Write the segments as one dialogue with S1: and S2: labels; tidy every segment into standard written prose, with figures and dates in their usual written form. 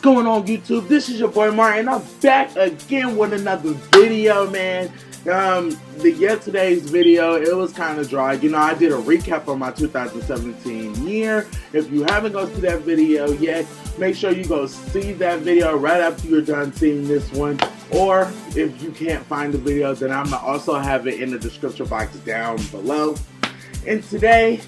S1: going on, YouTube? This is your boy Martin, and I'm back again with another video, man. Yesterday's video, it was kind of dry. You know, I did a recap of my 2017 year. If you haven't gone to that video yet, make sure you go see that video right after you're done seeing this one. Or if you can't find the video, then I'm gonna also have it in the description box down below. And today,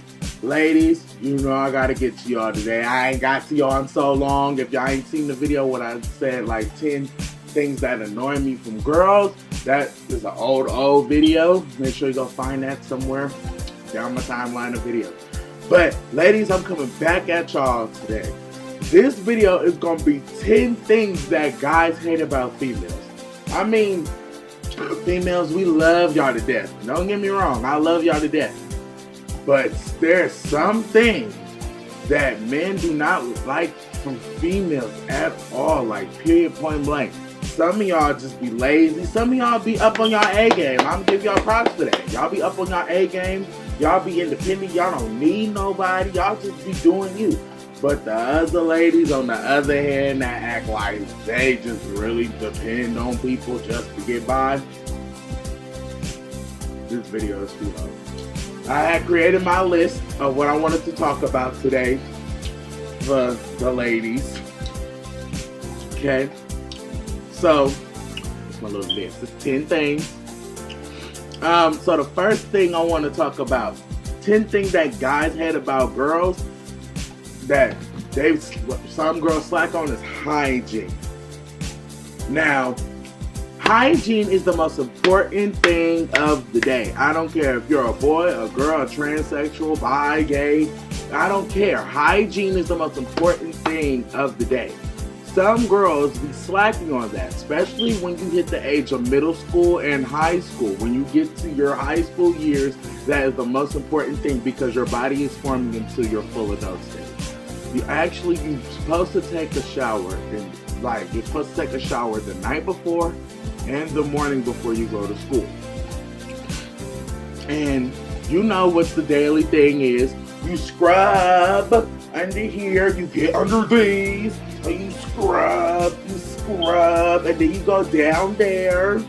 S1: ladies, you know I gotta get to y'all today. I ain't got to y'all in so long. If y'all ain't seen the video when I said like 10 things that annoy me from girls, that is an old video. Make sure you go find that somewhere down my timeline of videos. But ladies, I'm coming back at y'all today. This video is gonna be 10 things that guys hate about females. I mean, females, we love y'all to death. Don't get me wrong, I love y'all to death. But there's some things that men do not like from females at all, like period, point blank. Some of y'all just be lazy. Some of y'all be up on y'all A game. I'm gonna give y'all props for that. Y'all be up on y'all A game. Y'all be independent. Y'all don't need nobody. Y'all just be doing you. But the other ladies, on the other hand, that act like they just really depend on people just to get by. This video is too long. I had created my list of what I wanted to talk about today for the ladies. Okay, so it's my little list. It's 10 things. So the first thing I want to talk about, 10 things that guys hate about girls that some girls slack on, is hygiene. Now, hygiene is the most important thing of the day. I don't care if you're a boy, a girl, a transsexual, bi, gay. I don't care. Hygiene is the most important thing of the day. Some girls be slacking on that, especially when you hit the age of middle school and high school. When you get to your high school years, that is the most important thing because your body is forming into your full adult stage. You're supposed to take a shower, and you're supposed to take a shower the night before and the morning before you go to school. And you know what the daily thing is. You scrub under here, you get under these, and you scrub, and then you go down there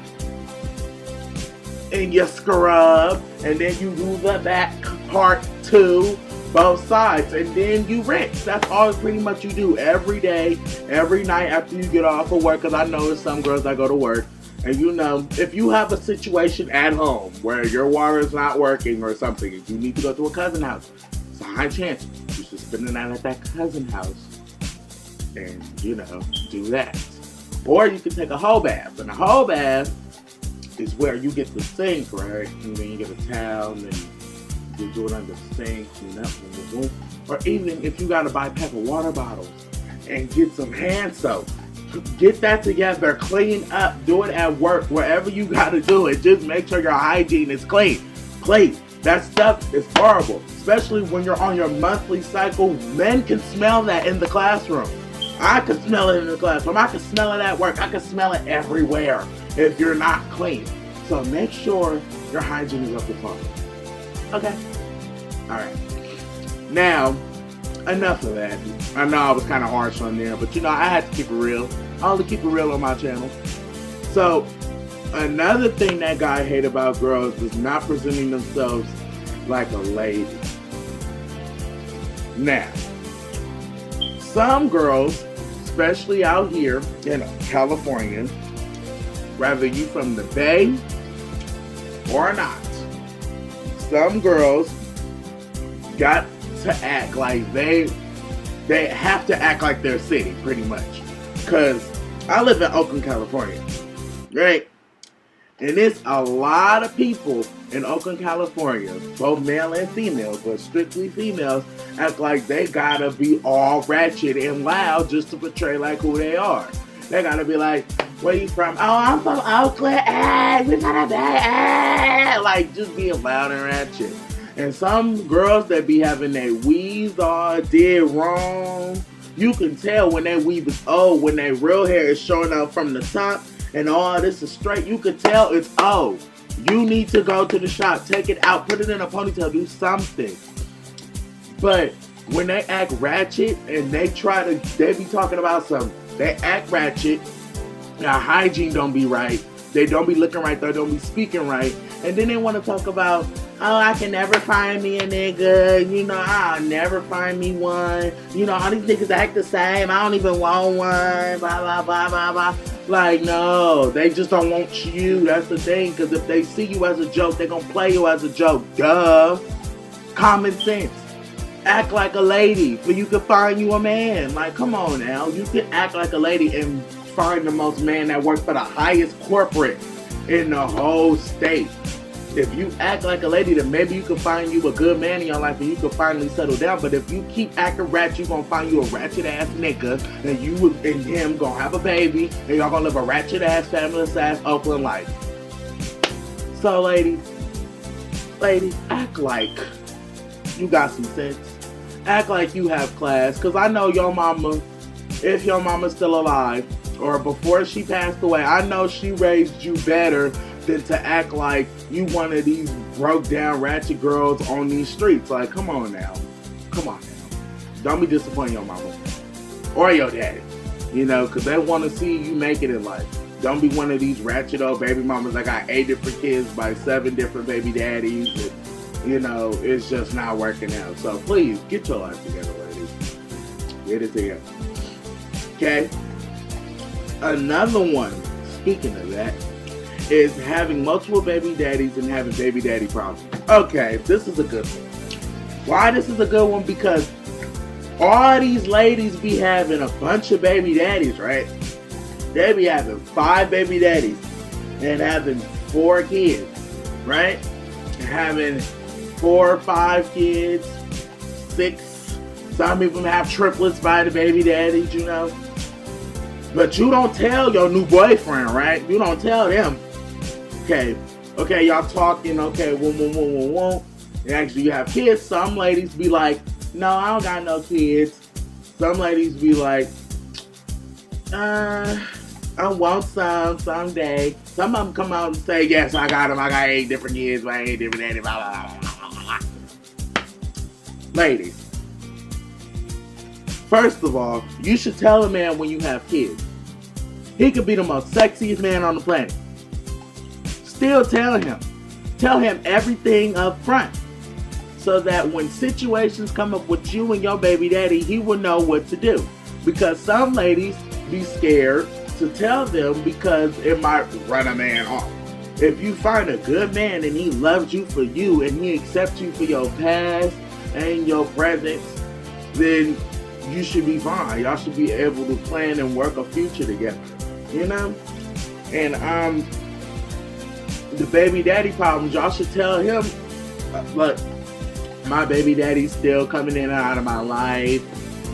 S1: and you scrub, and then you do the back part too, both sides, and then you rinse. That's all pretty much you do every day, every night after you get off of work, because I know there's some girls that go to work. And you know, if you have a situation at home where your water is not working or something, if you need to go to a cousin's house, it's a high chance you should spend the night at that cousin's house and, you know, do that. Or you can take a whole bath. And a whole bath is where you get the sink, right? And then you get a towel and then you do it under the sink, you know. Or even if you gotta buy a pack of water bottles and get some hand soap. Get that together, clean up, do it at work, wherever you gotta do it. Just make sure your hygiene is clean. Please, that stuff is horrible, especially when you're on your monthly cycle. Men can smell that in the classroom. I can smell it in the classroom. I can smell it at work. I can smell it everywhere if you're not clean. So make sure your hygiene is up to par. Okay? Alright. Now, enough of that. I know I was kind of harsh on there, but you know, I had to keep it real. I only keep it real on my channel. So, another thing that guy hate about girls is not presenting themselves like a lady. Now, some girls, especially out here in California, whether you from the Bay or not, some girls got to act like they have to act like their city, pretty much. Because I live in Oakland, California, right? And there's a lot of people in Oakland, California, both male and female, but strictly females, act like they gotta be all ratchet and loud just to portray like who they are. They gotta be like, where you from? Oh, I'm from Oakland. Hey, we gotta be, hey. Like, just being loud and ratchet. And some girls that be having their weaves all did wrong, you can tell when their weave is old, when their real hair is showing up from the top and all this is straight, you can tell it's old. You need to go to the shop, take it out, put it in a ponytail, do something. But when they act ratchet and they be talking about some They act ratchet. Now, hygiene don't be right. They don't be looking right. They don't be speaking right. And then they want to talk about, oh, I can never find me a nigga. You know, I'll never find me one. You know, all these niggas act the same. I don't even want one. Blah, blah, blah, blah, blah. Like, no, they just don't want you. That's the thing. Because if they see you as a joke, they're going to play you as a joke. Duh. Common sense. Act like a lady so you can find you a man. Like, come on now. You can act like a lady and find the most man that works for the highest corporate in the whole state. If you act like a lady, then maybe you can find you a good man in your life and you can finally settle down. But if you keep acting ratchet, you're going to find you a ratchet ass nigga, and you and him going to have a baby, and y'all going to live a ratchet ass, famous ass Oakland life. So ladies, act like you got some sense. Act like you have class. Because I know your mama, if your mama's still alive, or before she passed away, I know she raised you better than to act like you one of these broke down ratchet girls on these streets. Like, come on now. Come on now. Don't be disappointing your mama. Or your daddy. You know, because they want to see you make it in life. Don't be one of these ratchet old baby mamas that got 8 different kids by 7 different baby daddies. And, you know, it's just not working out. So please, get your life together, ladies. Get it together. Okay? Another one, speaking of that, is having multiple baby daddies and having baby daddy problems. Okay, this is a good one. Why this is a good one? Because all these ladies be having a bunch of baby daddies, right? They be having 5 baby daddies and having 4 kids, right? Having 4 or 5 kids, 6. Some of them have triplets by the baby daddies, you know. But you don't tell your new boyfriend, right? You don't tell them. Okay, y'all talking, okay, whoa. And actually you have kids. Some ladies be like, no, I don't got no kids. Some ladies be like, I want some someday. Some of them come out and say, yes, I got them. I got 8 different kids, 8 different daddies, blah, blah, blah, blah. Ladies, first of all, you should tell a man when you have kids. He could be the most sexiest man on the planet. Still tell him. Tell him everything up front. So that when situations come up with you and your baby daddy, he will know what to do. Because some ladies be scared to tell them because it might run a man off. If you find a good man and he loves you for you and he accepts you for your past and your present, then you should be fine. Y'all should be able to plan and work a future together. You know? And the baby daddy problems, y'all should tell him, look, my baby daddy's still coming in and out of my life.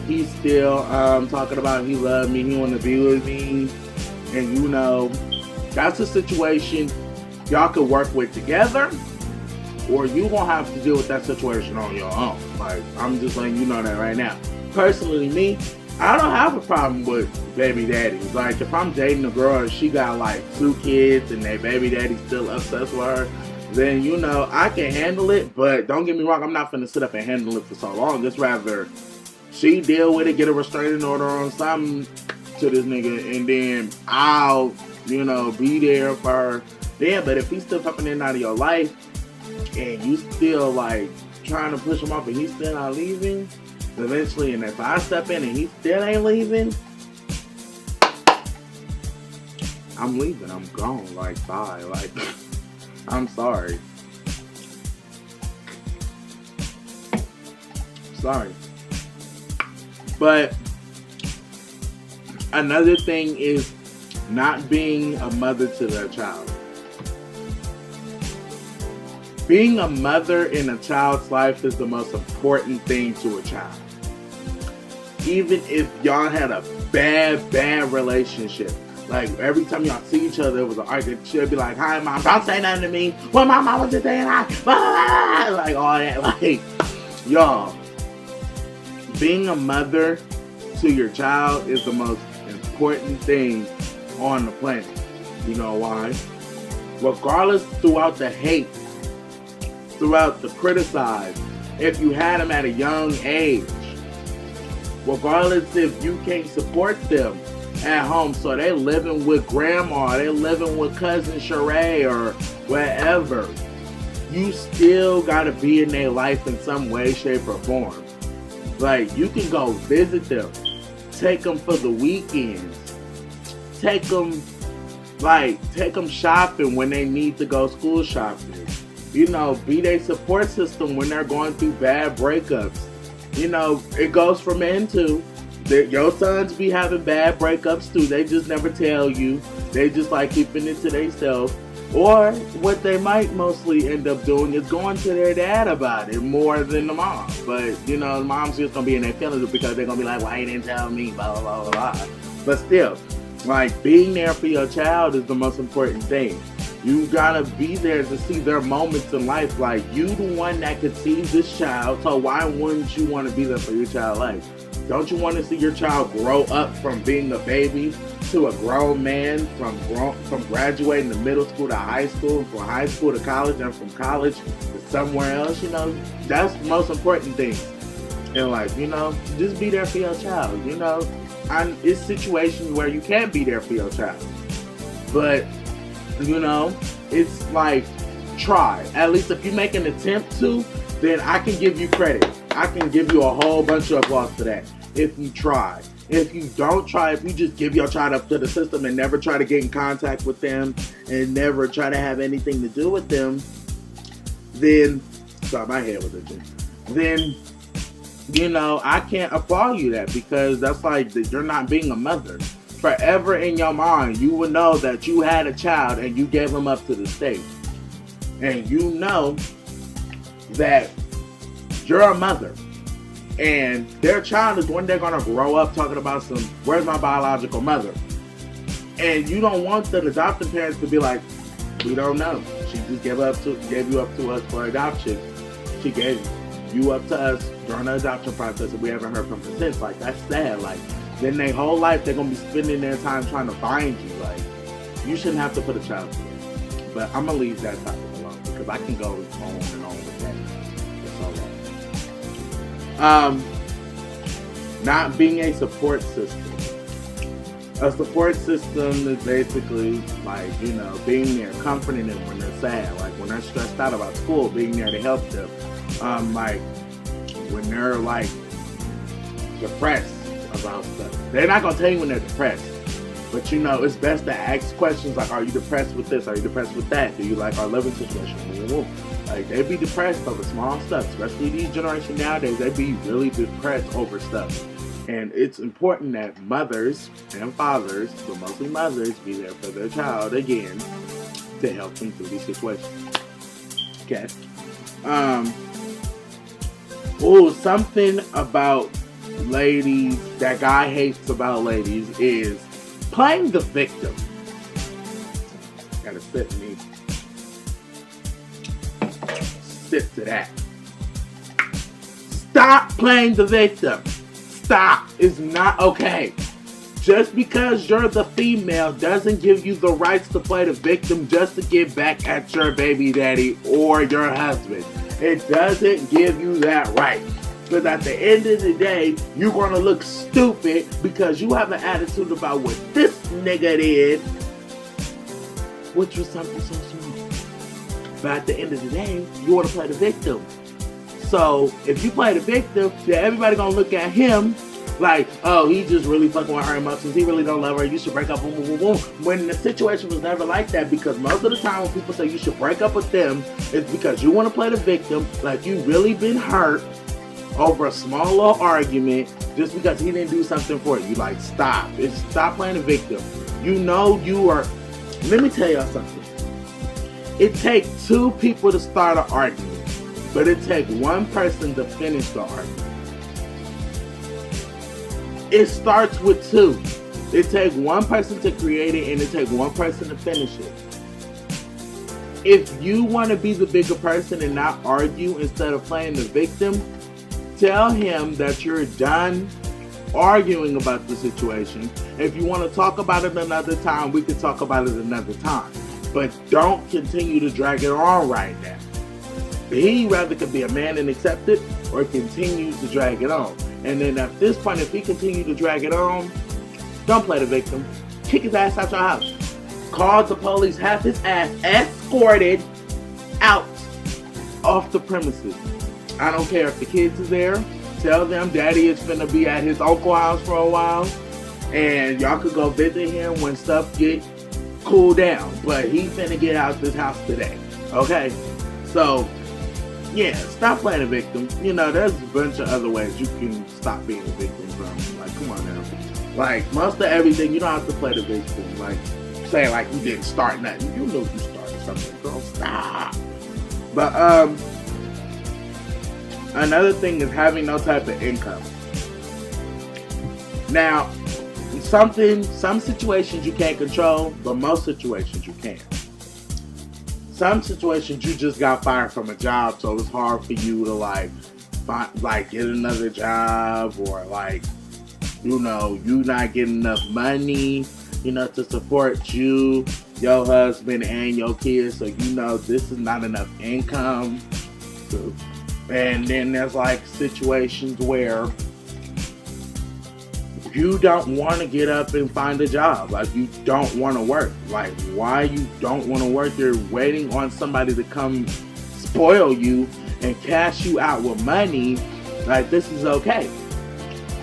S1: He's still talking about he loved me, he want to be with me. And you know, that's a situation y'all could work with together, or you won't have to deal with that situation on your own. Like, I'm just letting you know that right now. Personally, me, I don't have a problem with baby daddies. Like, if I'm dating a girl and she got like 2 kids and their baby daddy's still obsessed with her, then, you know, I can handle it. But don't get me wrong, I'm not finna sit up and handle it for so long. Just rather she deal with it, get a restraining order on something to this nigga, and then I'll, you know, be there for her. Yeah, but if he's still popping in and out of your life and you still like trying to push him off and he's still not leaving, eventually, and if I step in and he still ain't leaving, I'm leaving. I'm gone. Like, bye. Like, I'm sorry. Sorry. But another thing is not being a mother to their child. Being a mother in a child's life is the most important thing to a child. Even if y'all had a bad relationship. Like, every time y'all see each other, it was an argument. She'll be like, hi, mom, don't say nothing to me. Well, my mama just saying hi. Like, all that. Like, y'all, being a mother to your child is the most important thing on the planet. You know why? Regardless, throughout the hate, throughout the criticize, if you had them at a young age, regardless if you can't support them at home. So they living with grandma, they living with cousin Sheree or wherever. You still gotta be in their life in some way, shape, or form. Like, you can go visit them, take them for the weekends, take them shopping when they need to go school shopping. You know, be their support system when they're going through bad breakups. You know, it goes for men too. Your sons be having bad breakups too. They just never tell you. They just like keeping it to themselves. Or what they might mostly end up doing is going to their dad about it more than the mom. But, you know, the mom's just going to be in their feelings because they're going to be like, why you didn't tell me, blah, blah, blah, blah. But still, like, being there for your child is the most important thing. You got to be there to see their moments in life. Like, you the one that conceives this child, so why wouldn't you want to be there for your child's life? Don't you want to see your child grow up from being a baby to a grown man, from graduating to middle school to high school, and from high school to college, and from college to somewhere else? You know, that's the most important thing in life. You know, just be there for your child. You know, and it's situations where you can't be there for your child, but you know, it's like, try. At least if you make an attempt to, then I can give you credit. I can give you a whole bunch of applause for that. If you try. If you don't try, if you just give your child up to the system and never try to get in contact with them and never try to have anything to do with them, then, sorry, my head was itching. Then, you know, I can't applaud you that, because that's like, you're not being a mother. Forever in your mind, you will know that you had a child and you gave him up to the state. And you know that you're a mother. And their child is one day going to grow up talking about some, where's my biological mother? And you don't want the adoptive parents to be like, we don't know. She just gave you up to us for adoption. She gave you up to us during the adoption process and we haven't heard from her since. Like, that's sad. Like, then their whole life they're going to be spending their time trying to find you. Like, you shouldn't have to put a child through. But I'm going to leave that topic alone because I can go on and on with that. Not being a support system. A support system is basically like, you know, being there, comforting them when they're sad, like when they're stressed out about school, being there to help them. Like when they're like depressed about stuff. They're not gonna tell you when they're depressed. But you know, it's best to ask questions like, are you depressed with this? Are you depressed with that? Do you like our living situation? Like, they be depressed over small stuff, especially these generation nowadays. They be really depressed over stuff. And it's important that mothers and fathers, but mostly mothers, be there for their child again to help them through these situations. Okay. Something about ladies that guy hates about ladies is playing the victim. Gotta sit me. Sit to that. Stop playing the victim. Stop. It's not okay. Just because you're the female doesn't give you the rights to play the victim just to get back at your baby daddy or your husband. It doesn't give you that right. Because at the end of the day, you're going to look stupid because you have an attitude about what this nigga did, which was something so small. But at the end of the day, you want to play the victim. So if you play the victim, then everybody going to look at him like, oh, he just really fucking with her emotions. He really don't love her. You should break up. Boom, boom, boom, boom. When the situation was never like that, because most of the time when people say you should break up with them, it's because you want to play the victim, like you really been hurt over a small little argument just because he didn't do something for you. Like, stop. Stop playing the victim. You know you are. Let me tell y'all something. It takes two people to start an argument, but it takes one person to finish the argument. It starts with two. It takes one person to create it and it takes one person to finish it. If you want to be the bigger person and not argue instead of playing the victim, tell him that you're done arguing about the situation. If you want to talk about it another time, we can talk about it another time. But don't continue to drag it on right now. He rather could be a man and accept it or continue to drag it on. And then at this point, if he continues to drag it on, Don't play the victim. Kick his ass out your house. Call the police. Have his ass escorted out off the premises. I don't care if the kids are there. Tell them daddy is finna be at his uncle's house for a while. And y'all could go visit him when stuff get cooled down. But he finna get out this house today. Okay? So, yeah, stop playing a victim. You know, there's a bunch of other ways you can stop being a victim from. Like, come on now. Like, most of everything, you don't have to play the victim. Like, say like you didn't start nothing. You know you started something. Girl, stop. But, another thing is having no type of income. Now, some situations you can't control, but most situations you can. Some situations you just got fired from a job, so it's hard for you to like get another job, or like, you know, you not getting enough money, you know, to support you, your husband, and your kids. So you know this is not enough income. And then there's like situations where you don't want to get up and find a job. Like, you don't want to work. Like, why you don't want to work? You're waiting on somebody to come spoil you and cash you out with money. Like, this is okay.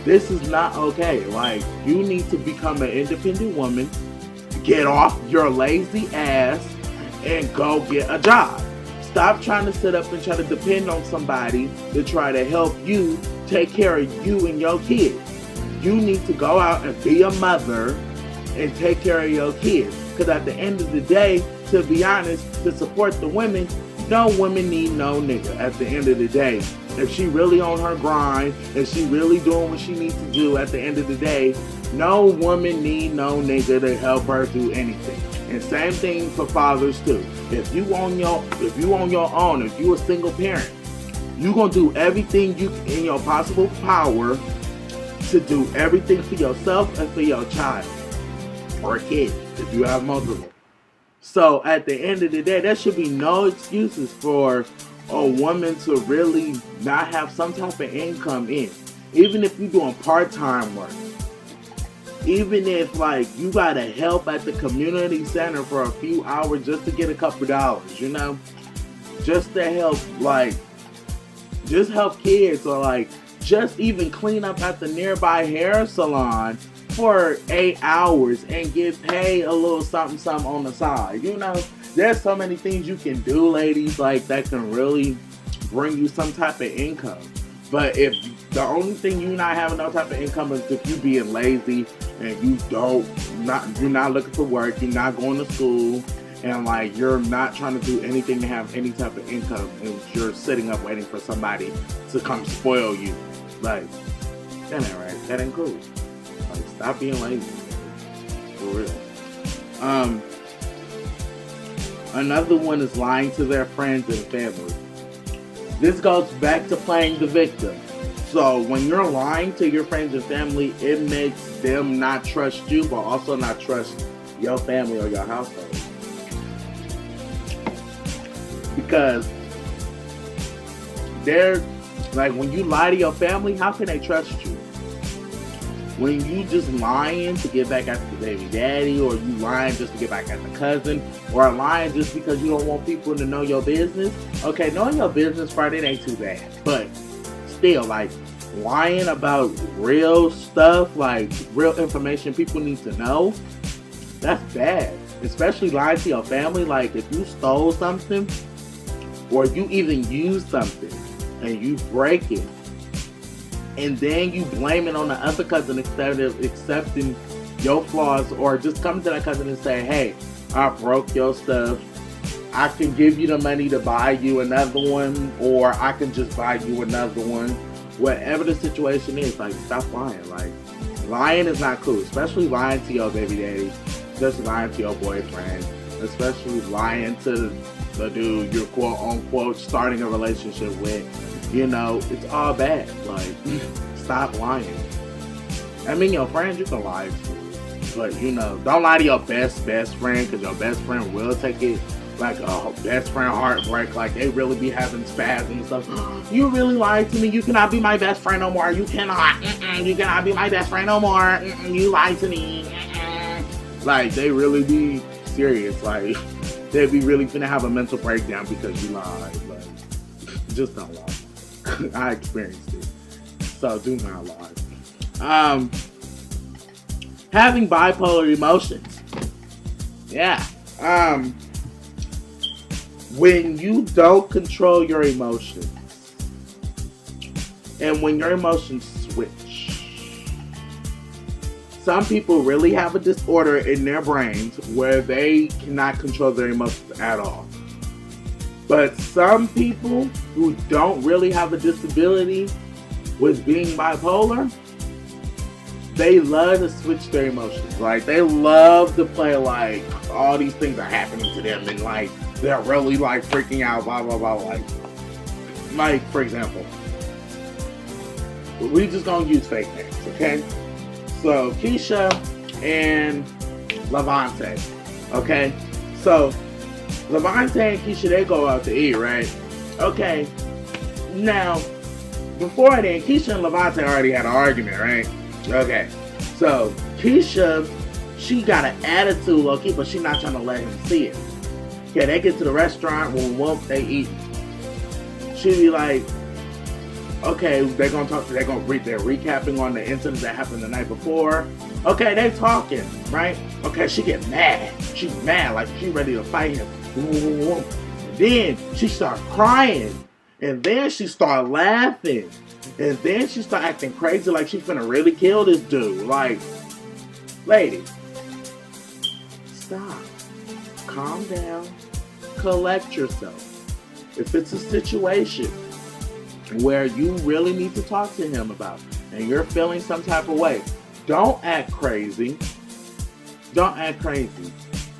S1: This is not okay. Like, you need to become an independent woman, get off your lazy ass, and go get a job. Stop trying to sit up and try to depend on somebody to try to help you take care of you and your kids. You need to go out and be a mother and take care of your kids. Because at the end of the day, to be honest, to support the women, no woman need no nigga at the end of the day. If she really on her grind, if she really doing what she needs to do at the end of the day, no woman need no nigga to help her do anything. And same thing for fathers too. If you on your own, if you a single parent, you gonna do everything you in your possible power to do everything for yourself and for your child or kids if you have multiple. So at the end of the day, there should be no excuses for a woman to really not have some type of income in. Even if you're doing part-time work. Even if like you gotta help at the community center for a few hours just to get a couple dollars, you know? Just to help, like, just help kids, or like just even clean up at the nearby hair salon for 8 hours and get paid a little something on the side. You know, there's so many things you can do, ladies, like that can really bring you some type of income. But if the only thing you not having no type of income is if you being lazy and you're not looking for work, you're not going to school, and like you're not trying to do anything to have any type of income, and you're sitting up waiting for somebody to come spoil you. Like, that ain't right. That ain't cool. Like, stop being lazy. For real. Another one is lying to their friends and family. This goes back to playing the victim. So when you're lying to your friends and family, it makes them not trust you, but also not trust your family or your household. Because they're like, when you lie to your family, how can they trust you? When you just lying to get back at the baby daddy, or you lying just to get back at the cousin, or lying just because you don't want people to know your business. Okay, knowing your business part, it ain't too bad. But still, like, lying about real stuff, like real information people need to know, that's bad. Especially lying to your family. Like, if you stole something, or you even used something, and you break it, and then you blame it on the other cousin instead of accepting your flaws, or just come to that cousin and say, hey, I broke your stuff. I can give you the money to buy you another one, or I can just buy you another one. Whatever the situation is, like, stop lying. Like, lying is not cool, especially lying to your baby daddy, just lying to your boyfriend, especially lying to the dude you're quote unquote starting a relationship with. You know, it's all bad. Like, stop lying. I mean, your friends, you can lie to, but you know, don't lie to your best friend, because your best friend will take it like a best friend heartbreak, like they really be having spasms and stuff. You really lied to me. You cannot be my best friend no more. You cannot. You cannot be my best friend no more. You lied to me. Like they really be serious. Like they be really finna have a mental breakdown because you lied. Like just don't lie. I experienced it, so do not lie. Having bipolar emotions. Yeah. When you don't control your emotions, and when your emotions switch, some people really have a disorder in their brains where they cannot control their emotions at all. But some people who don't really have a disability with being bipolar, they love to switch their emotions. Like, they love to play like all these things are happening to them and like they're really like freaking out, blah, blah, blah. Like for example, we just gonna use fake names, okay? So Keisha and Levante, okay? So Levante and Keisha, they go out to eat, right? Okay. Now, before then, Keisha and Levante already had an argument, right? Okay. So Keisha, she got an attitude, low-key, but she's not trying to let him see it. Okay, they get to the restaurant, they eat. She be like, okay, they're recapping on the incidents that happened the night before. Okay, they talking, right? Okay, she get mad. She's mad, like she ready to fight him. Then she start crying, and then she start laughing, and then she start acting crazy, like she's finna really kill this dude. Like, lady, stop, calm down, collect yourself. If it's a situation where you really need to talk to him about, and you're feeling some type of way, don't act crazy. Don't act crazy,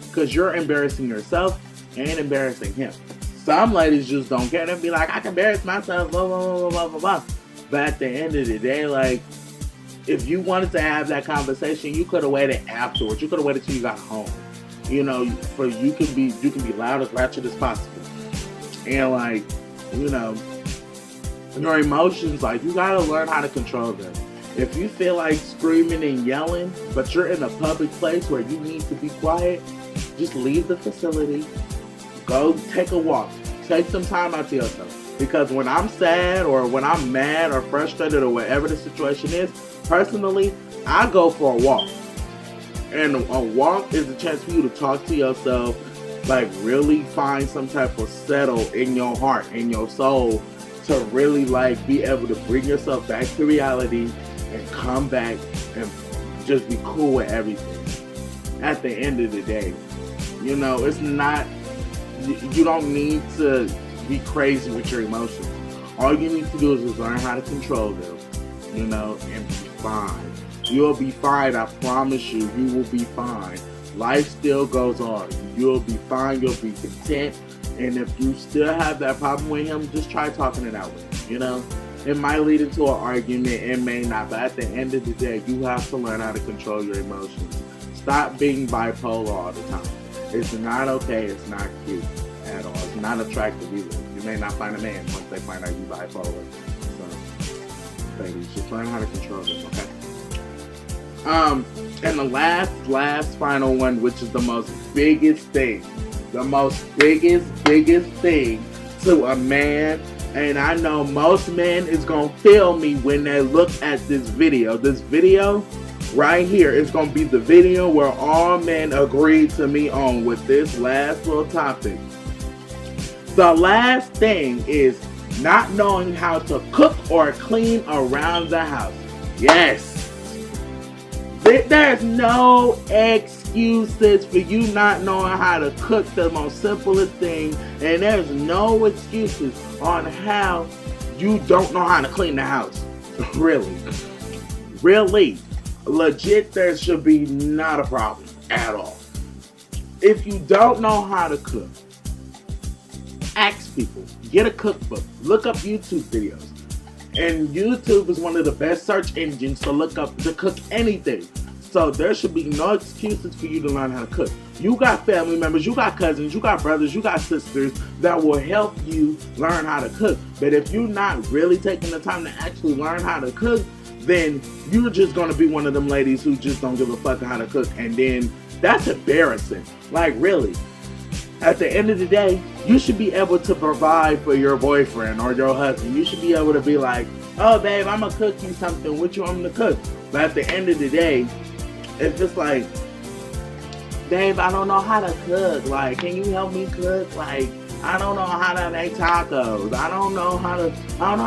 S1: because you're embarrassing yourself and embarrassing him. Some ladies just don't care. They'll be like, I can embarrass myself, blah, blah, blah, blah, blah, blah. But at the end of the day, like, if you wanted to have that conversation, you could have waited afterwards. You could have waited till you got home. You know, for you can be loud as ratchet as possible. And like, you know, your emotions, like, you gotta learn how to control them. If you feel like screaming and yelling, but you're in a public place where you need to be quiet, just leave the facility. Go take a walk. Take some time out to yourself. Because when I'm sad or when I'm mad or frustrated or whatever the situation is, personally, I go for a walk. And a walk is a chance for you to talk to yourself, like really find some type of settle in your heart, in your soul, to really like be able to bring yourself back to reality and come back and just be cool with everything. At the end of the day, you know, it's not, you don't need to be crazy with your emotions. All you need to do is just learn how to control them, you know, and be fine. You'll be fine, I promise you, you will be fine. Life still goes on. You'll be fine, you'll be content. And if you still have that problem with him, just try talking it out with him, you know? It might lead into an argument, it may not, but at the end of the day, you have to learn how to control your emotions. Stop being bipolar all the time. It's not okay, it's not cute at all. It's not attractive either. You may not find a man once they find out you're bipolar. So, ladies, just learn how to control this, okay? And the last final one, which is the most biggest thing. The most biggest thing to a man, and I know most men is gonna feel me when they look at this video. This video right here is gonna be the video where all men agree to me on with this last little topic. The last thing is not knowing how to cook or clean around the house. Yes. There's no excuses for you not knowing how to cook the most simplest thing, and there's no excuses on how you don't know how to clean the house. Really. Legit, there should be not a problem at all. If you don't know how to cook, ask people. Get a cookbook. Look up YouTube videos. And YouTube is one of the best search engines to look up to cook anything. So there should be no excuses for you to learn how to cook. You got family members, you got cousins, you got brothers, you got sisters that will help you learn how to cook. But if you're not really taking the time to actually learn how to cook, then you're just gonna be one of them ladies who just don't give a fuck how to cook. And then that's embarrassing. Like, really. At the end of the day, you should be able to provide for your boyfriend or your husband. You should be able to be like, oh babe, I'm gonna cook you something. What you want me to cook? But at the end of the day, it's just like, babe, I don't know how to cook. Like, can you help me cook? Like, I don't know how to make tacos. I don't know how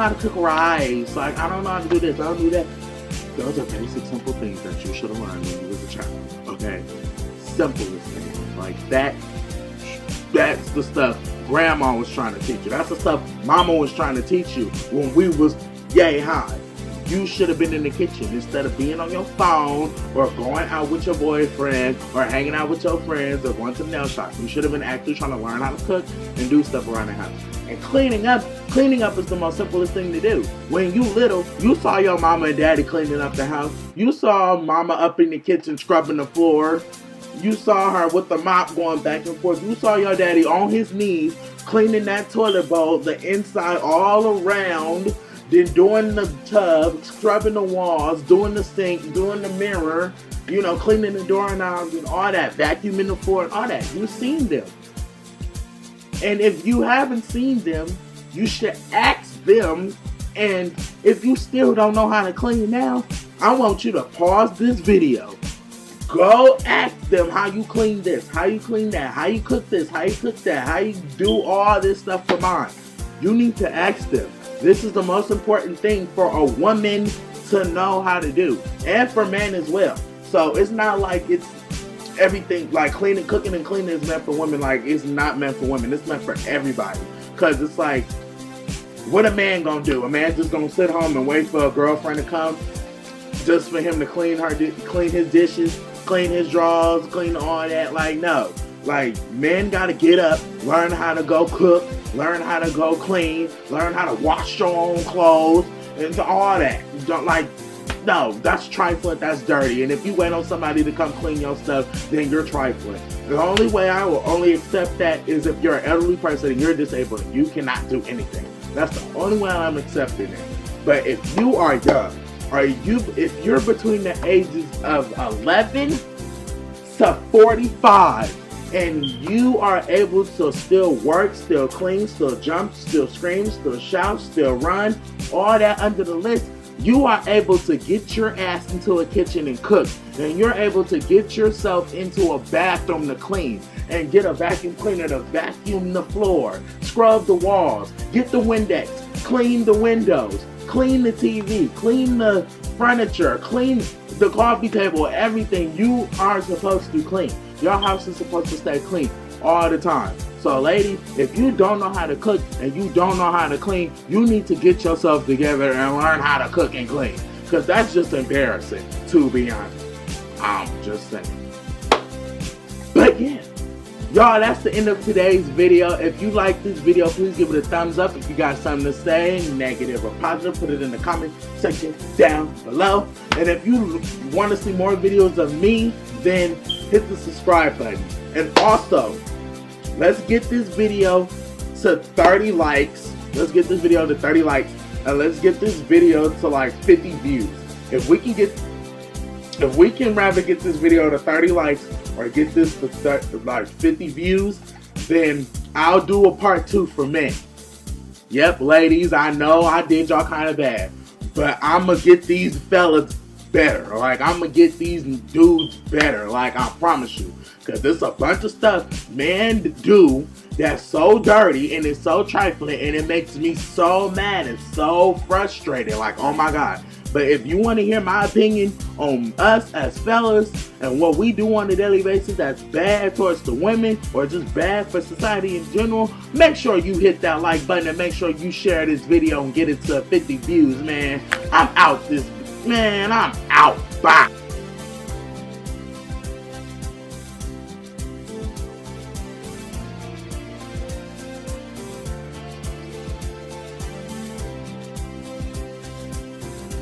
S1: to cook rice. Like, I don't know how to do this. I don't do that. Those are basic, simple things that you should have learned when you was a child. Okay? Simplest things. Like that's the stuff grandma was trying to teach you. That's the stuff mama was trying to teach you when we was yay high. You should have been in the kitchen instead of being on your phone or going out with your boyfriend or hanging out with your friends or going to the nail shop. You should have been actually trying to learn how to cook and do stuff around the house. And cleaning up is the most simplest thing to do. When you little, you saw your mama and daddy cleaning up the house. You saw mama up in the kitchen scrubbing the floor. You saw her with the mop going back and forth. You saw your daddy on his knees cleaning that toilet bowl, the inside all around. Then doing the tub, scrubbing the walls, doing the sink, doing the mirror, you know, cleaning the doorknobs and all that, vacuuming the floor and all that. You've seen them. And if you haven't seen them, you should ask them. And if you still don't know how to clean now, I want you to pause this video. Go ask them how you clean this, how you clean that, how you cook this, how you cook that, how you do all this stuff for mine. You need to ask them. This is the most important thing for a woman to know how to do, and for men as well. So it's not like it's everything, like cleaning, cooking and cleaning is meant for women. Like, it's not meant for women. It's meant for everybody. Because it's like, what a man gonna do? A man just gonna sit home and wait for a girlfriend to come just for him to clean his dishes, clean his drawers, clean all that? Like, no. Like, men gotta get up, learn how to go cook, learn how to go clean, learn how to wash your own clothes, and all that. Don't, like, no, that's trifling, that's dirty. And if you wait on somebody to come clean your stuff, then you're trifling. The only way I will only accept that is if you're an elderly person and you're disabled and you cannot do anything. That's the only way I'm accepting it. But if you are young, if you're between the ages of 11 to 45, and you are able to still work, still clean, still jump, still scream, still shout, still run, all that under the list, you are able to get your ass into a kitchen and cook. And you're able to get yourself into a bathroom to clean. And get a vacuum cleaner to vacuum the floor, scrub the walls, get the Windex, clean the windows, clean the TV, clean the furniture, clean the coffee table, everything you are supposed to clean. Your house is supposed to stay clean all the time. So lady, if you don't know how to cook and you don't know how to clean, you need to get yourself together and learn how to cook and clean. Because that's just embarrassing, to be honest. I'm just saying. But yeah, y'all, that's the end of today's video. If you like this video, please give it a thumbs up. If you got something to say, negative or positive, put it in the comment section down below. And if you want to see more videos of me, then hit the subscribe button. And also, let's get this video to 30 likes. Let's get this video to 30 likes. And let's get this video to like 50 views. If we can rather get this video to 30 likes or get this to like 50 views, then I'll do a part 2 for men. Yep, ladies, I know I did y'all kind of bad, but I'm gonna get these fellas better. Like, I'm gonna get these dudes better. Like, I promise you. Because there's a bunch of stuff men do that's so dirty and it's so trifling and it makes me so mad and so frustrated. Like, oh my God. But if you want to hear my opinion on us as fellas and what we do on a daily basis that's bad towards the women or just bad for society in general, make sure you hit that like button and make sure you share this video and get it to 50 views, man. I'm out. Bye.